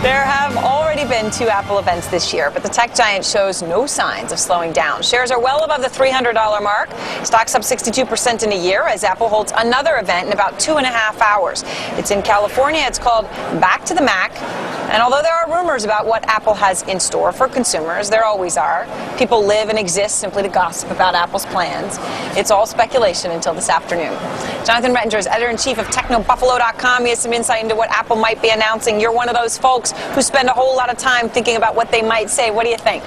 There have already been 2 Apple events this year, but the tech giant shows no signs of slowing down. Shares are well above the $300 mark. Stock's up 62% in a year as Apple holds another event in about 2.5 hours. It's in California. It's called Back to the Mac. And although there are rumors about what Apple has in store for consumers, there always are. People live and exist simply to gossip about Apple's plans. It's all speculation until this afternoon. Jonathan Rettinger is editor-in-chief of TechnoBuffalo.com. He has some insight into what Apple might be announcing. You're one of those folks who spend a whole lot of time thinking about what they might say. What do you think?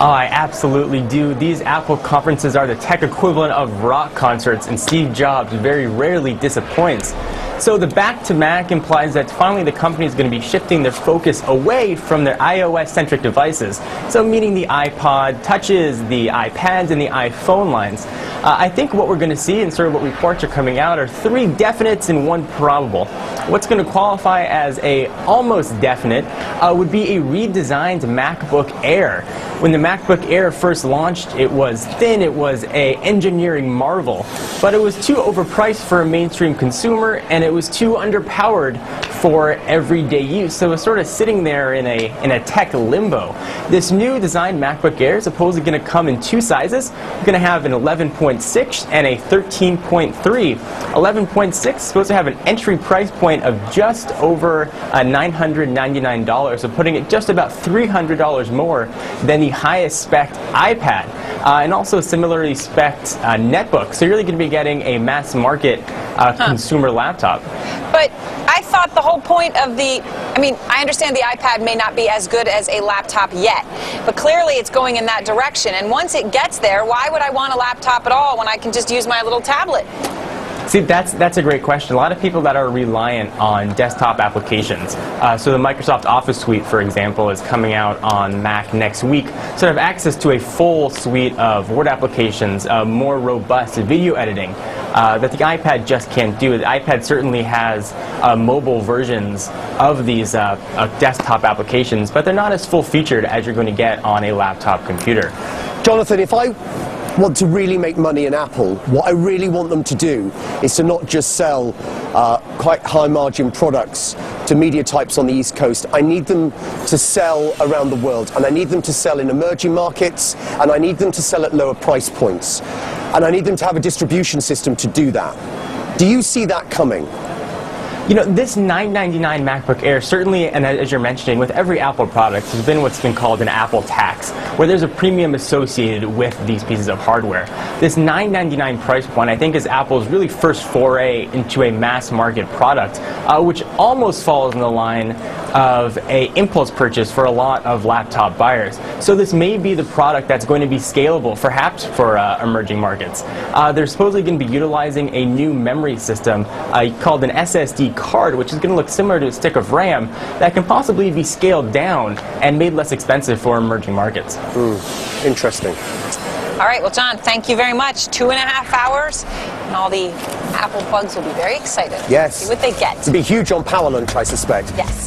Oh, I absolutely do. These Apple conferences are the tech equivalent of rock concerts, and Steve Jobs very rarely disappoints. So the Back to Mac implies that finally the company is going to be shifting their focus away from their iOS-centric devices. So meaning the iPod Touches, the iPads, and the iPhone lines. I think what we're going to see and sort of what reports are coming out are 3 definites and 1 probable. What's going to qualify as a almost definite would be a redesigned MacBook Air. When the MacBook Air first launched, it was thin, it was an engineering marvel, but it was too overpriced for a mainstream consumer, and it was too underpowered for everyday use. So it was sort of sitting there in a tech limbo. This new designed MacBook Air is supposedly going to come in 2 sizes. We're going to have an 11.6 and a 13.3. 11.6 is supposed to have an entry price point of just over $999, so putting it just about $300 more than the highest spec iPad, and also similarly spec'd netbook. So you're really going to be getting a mass market consumer laptop. But I thought the whole point of I understand the iPad may not be as good as a laptop yet, but clearly it's going in that direction. And once it gets there, why would I want a laptop at all when I can just use my little tablet? See, that's a great question. A lot of people that are reliant on desktop applications. So the Microsoft Office suite, for example, is coming out on Mac next week. So they have access to a full suite of Word applications, more robust video editing that the iPad just can't do. The iPad certainly has mobile versions of these desktop applications, but they're not as full-featured as you're going to get on a laptop computer. Jonathan, if I want to really make money in Apple, what I really want them to do is to not just sell quite high margin products to media types on the East Coast. I need them to sell around the world, and I need them to sell in emerging markets, and I need them to sell at lower price points, and I need them to have a distribution system to do that. Do you see that coming? You know, this $999 MacBook Air certainly, and as you're mentioning, with every Apple product, has been what's been called an Apple tax, where there's a premium associated with these pieces of hardware. This $999 price point, I think, is Apple's really first foray into a mass market product, which almost falls in the line of an impulse purchase for a lot of laptop buyers. So this may be the product that's going to be scalable, perhaps for emerging markets. They're supposedly going to be utilizing a new memory system called an SSD card, which is going to look similar to a stick of RAM that can possibly be scaled down and made less expensive for emerging markets. Interesting. All right, well, John, thank you very much. 2.5 hours, and all the Apple bugs will be very excited. Yes. See what they get. It'll be huge on Power Lunch, I suspect. Yes.